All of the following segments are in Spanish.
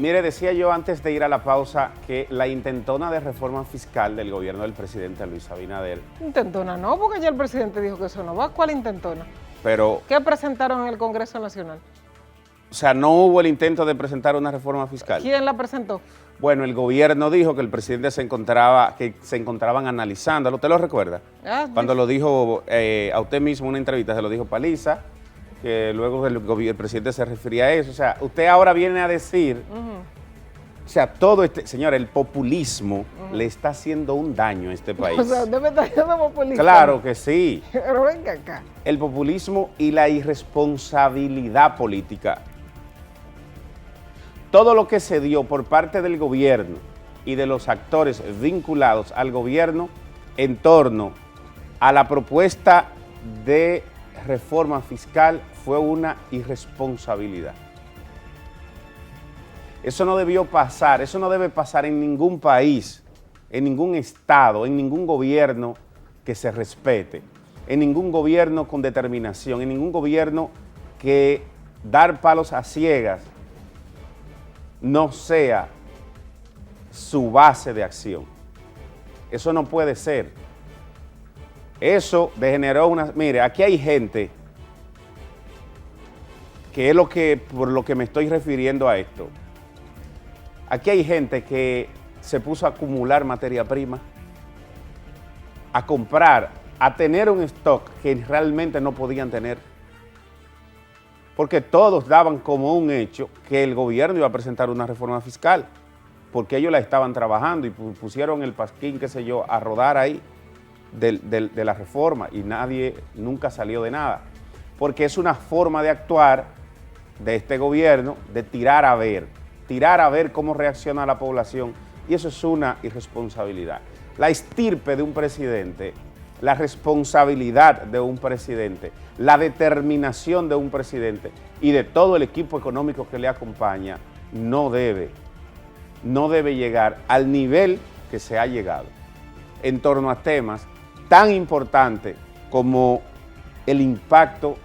Mire, decía yo antes de ir a la pausa que la intentona de reforma fiscal del gobierno del presidente Luis Abinader. Intentona no, porque ya el presidente dijo que eso no va. ¿Cuál intentona? Pero, ¿Qué presentaron en el Congreso Nacional? o sea, no hubo el intento de presentar una reforma fiscal. ¿Quién la presentó? Bueno, el gobierno dijo que el presidente se encontraban analizándolo. ¿Usted lo recuerda? Cuando lo dijo a usted mismo en una entrevista, se lo dijo Paliza, que luego el presidente se refería a eso. O sea, usted ahora viene a decir, o sea, todo este, señor, el populismo le está haciendo un daño a este país. O sea, ¿usted me está diciendo populista? Claro que sí. Pero venga acá. El populismo y la irresponsabilidad política. Todo lo que se dio por parte del gobierno y de los actores vinculados al gobierno en torno a la propuesta de reforma fiscal fue una irresponsabilidad. Eso no debió pasar, eso no debe pasar en ningún país, en ningún estado, en ningún gobierno que se respete, en ningún gobierno con determinación, en ningún gobierno que dar palos a ciegas no sea su base de acción. Eso no puede ser. Eso degeneró una... Mire, aquí hay gente que es por lo que me estoy refiriendo a esto. Aquí hay gente que se puso a acumular materia prima, a comprar, a tener un stock que realmente no podían tener. Porque todos daban como un hecho que el gobierno iba a presentar una reforma fiscal, porque ellos la estaban trabajando y pusieron el pasquín, qué sé yo, a rodar ahí de la reforma y nadie nunca salió de nada. Porque es una forma de actuar de este gobierno, de tirar a ver cómo reacciona la población, y eso es una irresponsabilidad. La estirpe de un presidente, la responsabilidad de un presidente, la determinación de un presidente y de todo el equipo económico que le acompaña no debe llegar al nivel que se ha llegado en torno a temas tan importantes como el impacto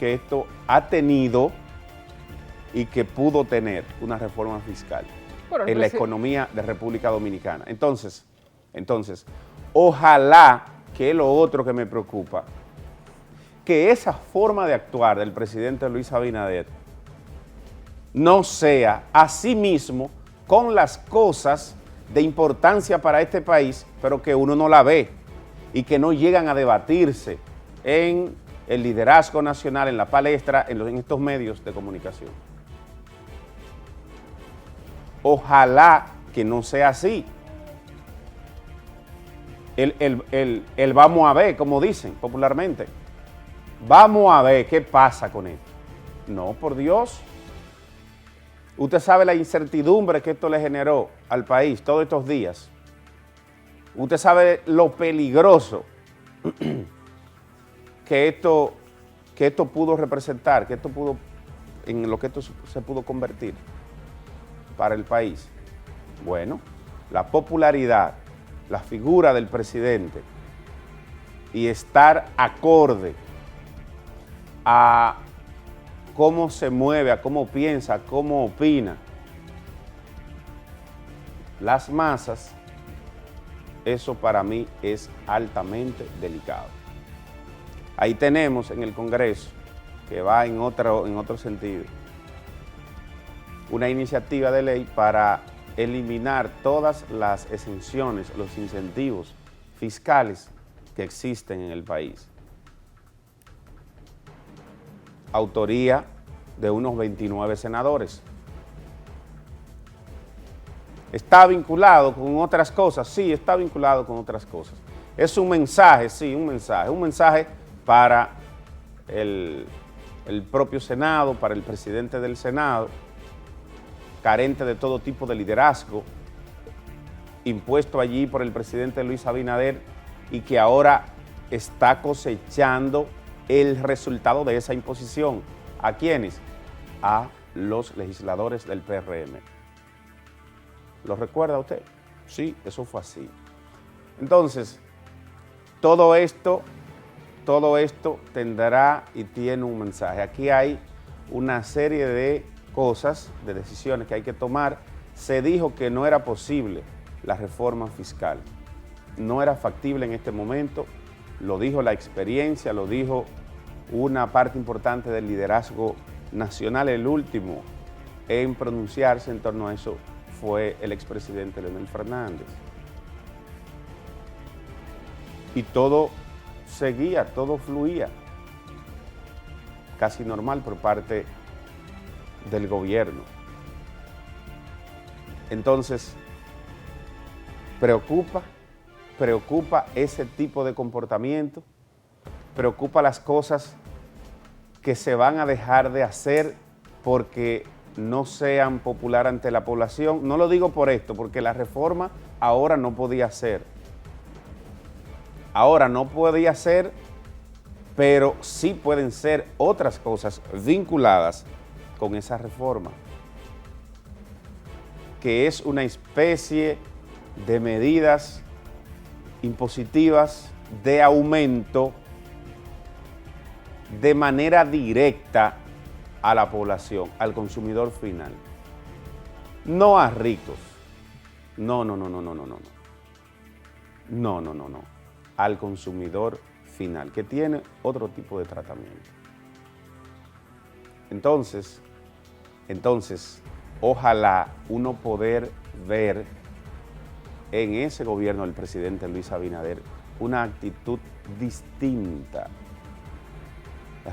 que esto ha tenido y que pudo tener una reforma fiscal en la economía de República Dominicana. Entonces, ojalá, que es lo otro que me preocupa, que esa forma de actuar del presidente Luis Abinader no sea asimismo con las cosas de importancia para este país, pero que uno no la ve y que no llegan a debatirse en el liderazgo nacional, en la palestra, en estos medios de comunicación. Ojalá que no sea así. El vamos a ver, como dicen popularmente. Vamos a ver qué pasa con esto. No, por Dios. Usted sabe la incertidumbre que esto le generó al país todos estos días. Usted sabe lo peligroso que esto pudo representar, en lo que esto se pudo convertir para el país. Bueno, la popularidad, la figura del presidente y estar acorde a cómo se mueve, a cómo piensa, a cómo opina las masas, eso para mí es altamente delicado. Ahí tenemos en el Congreso, que va en otro sentido, una iniciativa de ley para eliminar todas las exenciones, los incentivos fiscales que existen en el país. Autoría de unos 29 senadores. ¿Está vinculado con otras cosas? Sí, está vinculado con otras cosas. Es un mensaje, sí, un mensaje para el propio Senado, para el presidente del Senado, carente de todo tipo de liderazgo, impuesto allí por el presidente Luis Abinader y que ahora está cosechando el resultado de esa imposición. ¿A quiénes? A los legisladores del PRM. ¿Lo recuerda usted? Sí, eso fue así. Entonces, todo esto tendrá y tiene un mensaje. Aquí hay una serie de cosas, de decisiones que hay que tomar, se dijo que no era posible la reforma fiscal. No era factible en este momento, lo dijo la experiencia, lo dijo una parte importante del liderazgo nacional. El último en pronunciarse en torno a eso fue el expresidente Leonel Fernández. Y todo seguía, todo fluía, casi normal por parte del gobierno. Entonces, preocupa ese tipo de comportamiento, preocupa las cosas que se van a dejar de hacer porque no sean popular ante la población. No lo digo por esto, porque la reforma ahora no podía ser. Ahora no podía ser, pero sí pueden ser otras cosas vinculadas con esa reforma, que es una especie de medidas impositivas de aumento de manera directa a la población, al consumidor final, no a ricos, no, al consumidor final, que tiene otro tipo de tratamiento. Entonces, ojalá uno poder ver en ese gobierno del presidente Luis Abinader una actitud distinta,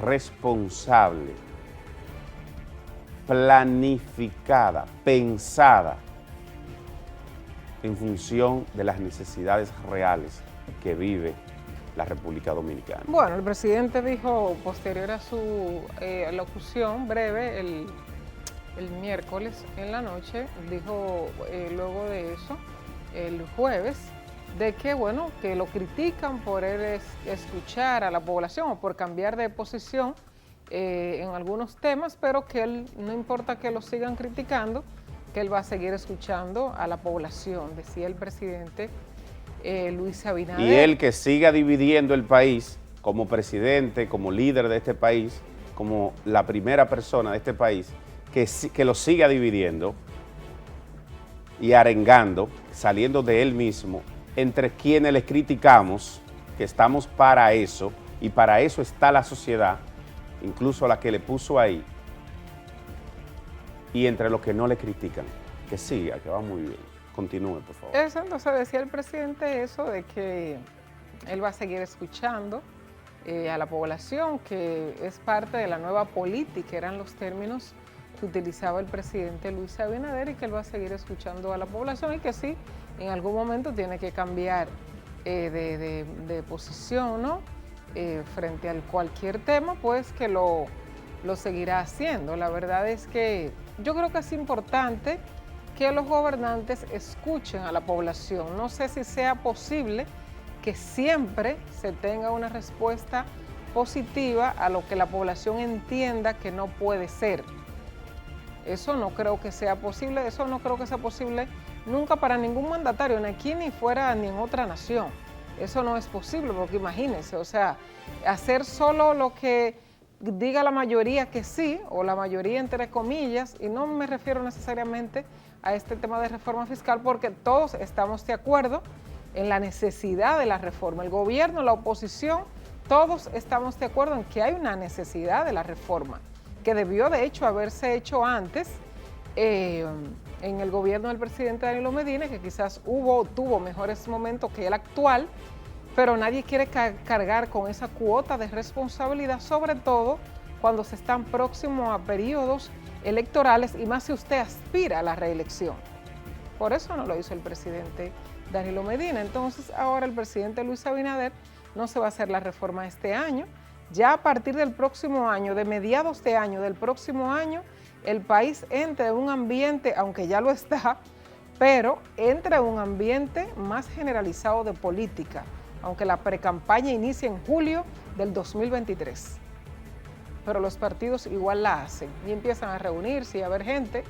responsable, planificada, pensada en función de las necesidades reales que vive la República Dominicana. Bueno, el presidente dijo, posterior a su locución breve, el miércoles en la noche, dijo luego de eso, el jueves, de que, bueno, que lo critican por él escuchar a la población o por cambiar de posición en algunos temas, pero que él, no importa que lo sigan criticando, que él va a seguir escuchando a la población, decía el presidente Luis Abinader. Y él que siga dividiendo el país como presidente, como líder de este país, como la primera persona de este país, que lo siga dividiendo y arengando, saliendo de él mismo, entre quienes les criticamos, que estamos para eso, y para eso está la sociedad, incluso la que le puso ahí, y entre los que no le critican, que siga, que va muy bien. Continúe, por favor. Eso, entonces decía el presidente eso de que él va a seguir escuchando a la población, que es parte de la nueva política, eran los términos que utilizaba el presidente Luis Abinader, y que él va a seguir escuchando a la población y que sí, en algún momento tiene que cambiar de posición, ¿no? Frente a cualquier tema, pues que lo seguirá haciendo. La verdad es que yo creo que es importante que los gobernantes escuchen a la población. No sé si sea posible que siempre se tenga una respuesta positiva a lo que la población entienda que no puede ser. Eso no creo que sea posible, nunca para ningún mandatario, ni aquí ni fuera ni en otra nación. Eso no es posible, porque imagínense, o sea, hacer solo lo que diga la mayoría que sí, o la mayoría entre comillas, y no me refiero necesariamente a este tema de reforma fiscal, porque todos estamos de acuerdo en la necesidad de la reforma. El gobierno, la oposición, todos estamos de acuerdo en que hay una necesidad de la reforma, que debió de hecho haberse hecho antes en el gobierno del presidente Danilo Medina, que quizás tuvo mejores momentos que el actual, pero nadie quiere cargar con esa cuota de responsabilidad, sobre todo cuando se están próximos a periodos electorales y más si usted aspira a la reelección. Por eso no lo hizo el presidente Danilo Medina. Entonces ahora el presidente Luis Abinader no se va a hacer la reforma este año. Ya a partir del próximo año, de mediados de año del próximo año, el país entra en un ambiente, aunque ya lo está, pero entra en un ambiente más generalizado de política, aunque la precampaña inicia en julio del 2023. Pero los partidos igual la hacen y empiezan a reunirse y a ver gente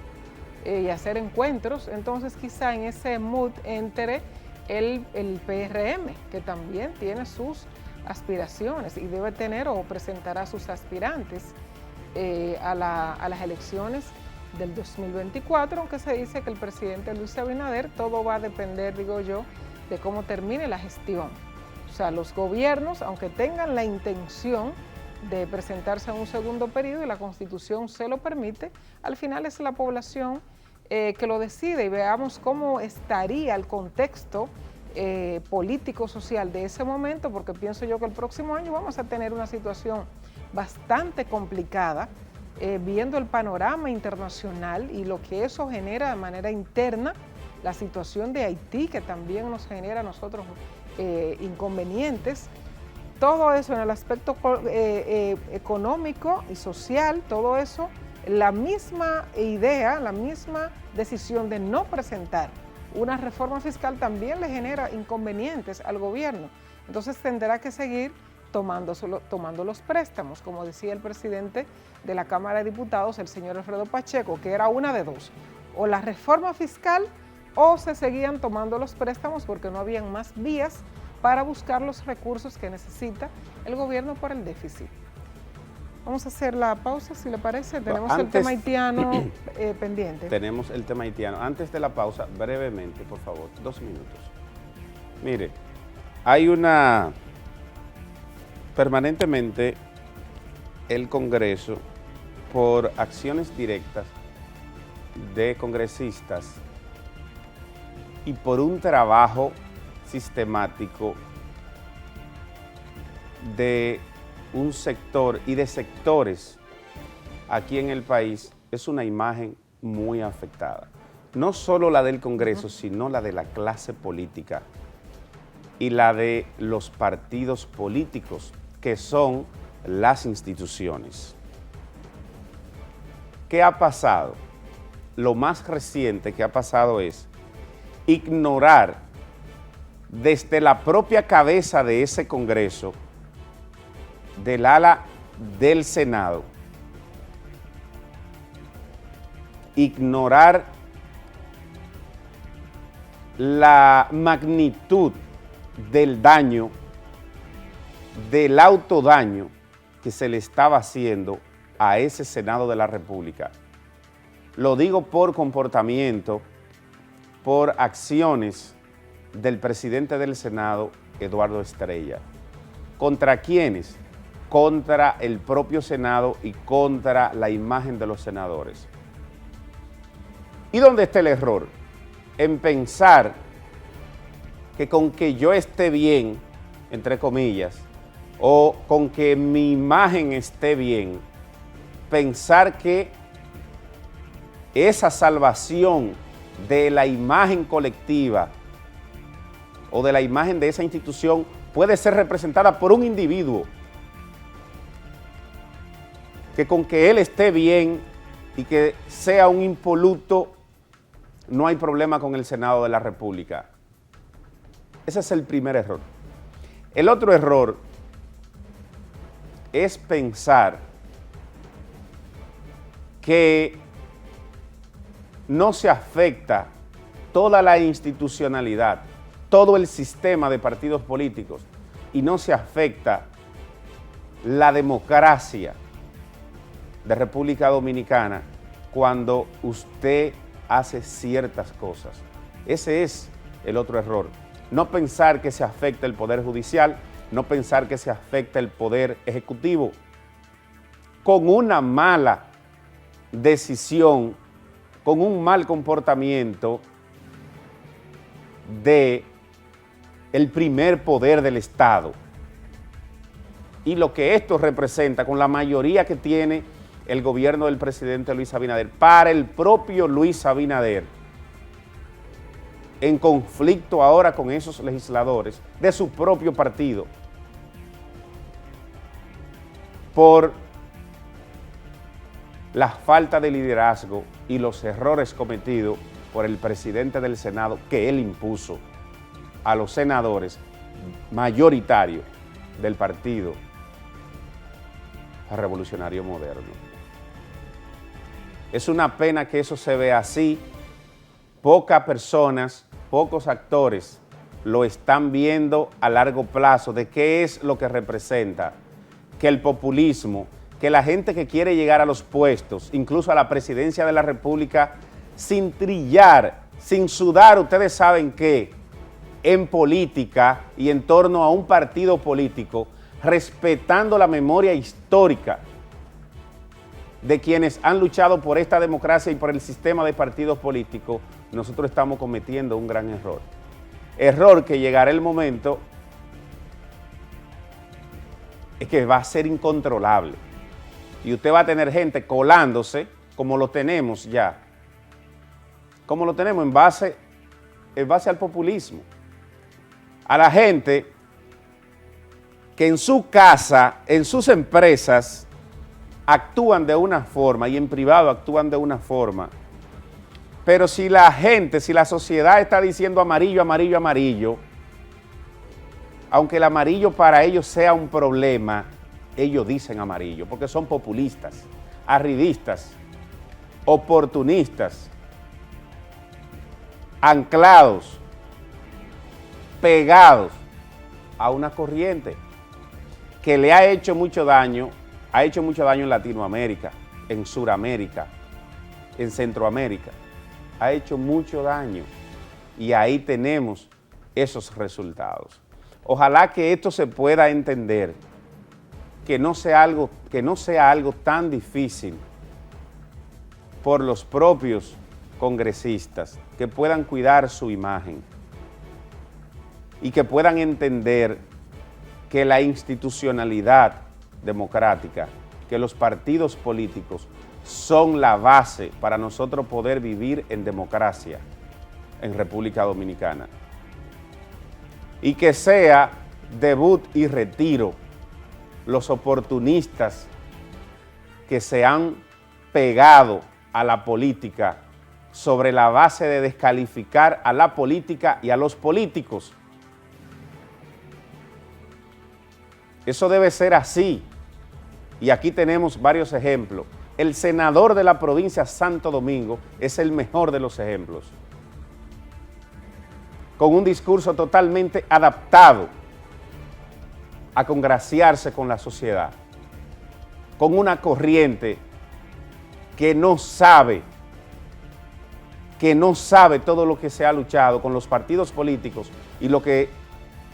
y a hacer encuentros. Entonces quizá en ese mood entre el PRM, que también tiene sus aspiraciones y debe tener o presentará sus aspirantes a las elecciones del 2024, aunque se dice que el presidente Luis Abinader, todo va a depender, digo yo, de cómo termine la gestión. O sea, los gobiernos, aunque tengan la intención de presentarse a un segundo periodo y la Constitución se lo permite, al final es la población que lo decide, y veamos cómo estaría el contexto político-social de ese momento, porque pienso yo que el próximo año vamos a tener una situación bastante complicada, viendo el panorama internacional y lo que eso genera de manera interna, la situación de Haití, que también nos genera a nosotros inconvenientes. Todo eso en el aspecto económico y social, todo eso, la misma idea, la misma decisión de no presentar una reforma fiscal también le genera inconvenientes al gobierno. Entonces tendrá que seguir tomando los préstamos, como decía el presidente de la Cámara de Diputados, el señor Alfredo Pacheco, que era una de dos: o la reforma fiscal o se seguían tomando los préstamos porque no habían más vías para buscar los recursos que necesita el gobierno por el déficit. Vamos a hacer la pausa, si le parece. Tenemos el tema haitiano pendiente. Tenemos el tema haitiano. Antes de la pausa, brevemente, por favor, 2 minutos. Mire, hay permanentemente el Congreso, por acciones directas de congresistas y por un trabajo sistemático de un sector y de sectores aquí en el país, es una imagen muy afectada. No solo la del Congreso, sino la de la clase política y la de los partidos políticos, que son las instituciones. ¿Qué ha pasado? Lo más reciente que ha pasado es ignorar desde la propia cabeza de ese Congreso, del ala del Senado, ignorar la magnitud del daño, del autodaño que se le estaba haciendo a ese Senado de la República. Lo digo por comportamiento, por acciones del presidente del Senado, Eduardo Estrella. ¿Contra quiénes? Contra el propio Senado y contra la imagen de los senadores. ¿Y dónde está el error? En pensar que con que yo esté bien, entre comillas, o con que mi imagen esté bien, pensar que esa salvación de la imagen colectiva o de la imagen de esa institución puede ser representada por un individuo, que con que él esté bien y que sea un impoluto, no hay problema con el Senado de la República. Ese es el primer error. El otro error es pensar que no se afecta toda la institucionalidad, todo el sistema de partidos políticos, y no se afecta la democracia de República Dominicana cuando usted hace ciertas cosas. Ese es el otro error. No pensar que se afecta el Poder Judicial, no pensar que se afecta el Poder Ejecutivo. Con una mala decisión, con un mal comportamiento de el primer poder del Estado. Y lo que esto representa con la mayoría que tiene el gobierno del presidente Luis Abinader, para el propio Luis Abinader, en conflicto ahora con esos legisladores de su propio partido, por la falta de liderazgo y los errores cometidos por el presidente del Senado, que él impuso a los senadores mayoritarios del Partido Revolucionario Moderno. Es una pena que eso se vea así. Pocas personas, pocos actores lo están viendo a largo plazo de qué es lo que representa que el populismo, que la gente que quiere llegar a los puestos, incluso a la presidencia de la República, sin trillar, sin sudar, ustedes saben que en política y en torno a un partido político, respetando la memoria histórica de quienes han luchado por esta democracia y por el sistema de partidos políticos, nosotros estamos cometiendo un gran error. Error que llegará el momento es que va a ser incontrolable. Y usted va a tener gente colándose, como lo tenemos ya, como lo tenemos en base al populismo. A la gente que en su casa, en sus empresas, actúan de una forma y en privado actúan de una forma. Pero si la gente, si la sociedad está diciendo amarillo, amarillo, amarillo, aunque el amarillo para ellos sea un problema, ellos dicen amarillo, porque son populistas, arribistas, oportunistas, anclados, pegados a una corriente que le ha hecho mucho daño en Latinoamérica, en Suramérica, en Centroamérica. Ha hecho mucho daño y ahí tenemos esos resultados. Ojalá que esto se pueda entender, que no sea algo tan difícil por los propios congresistas, que puedan cuidar su imagen y que puedan entender que la institucionalidad democrática, que los partidos políticos son la base para nosotros poder vivir en democracia en República Dominicana. Y que sea debut y retiro los oportunistas que se han pegado a la política sobre la base de descalificar a la política y a los políticos. Eso debe ser así. Y aquí tenemos varios ejemplos. El senador de la provincia Santo Domingo es el mejor de los ejemplos. Con un discurso totalmente adaptado a congraciarse con la sociedad, con una corriente que no sabe todo lo que se ha luchado con los partidos políticos y lo que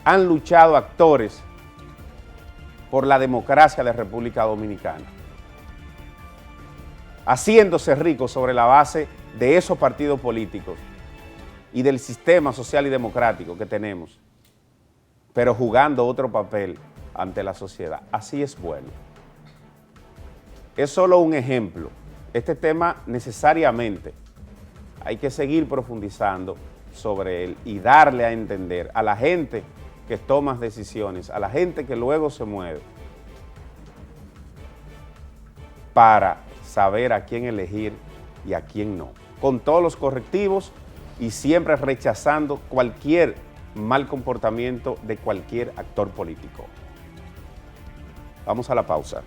han luchado actores por la democracia de República Dominicana, haciéndose rico sobre la base de esos partidos políticos y del sistema social y democrático que tenemos, pero jugando otro papel ante la sociedad. Así es bueno. Es solo un ejemplo. Este tema necesariamente hay que seguir profundizando sobre él y darle a entender a la gente que toma decisiones, a la gente que luego se mueve, para saber a quién elegir y a quién no, con todos los correctivos y siempre rechazando cualquier mal comportamiento de cualquier actor político. Vamos a la pausa.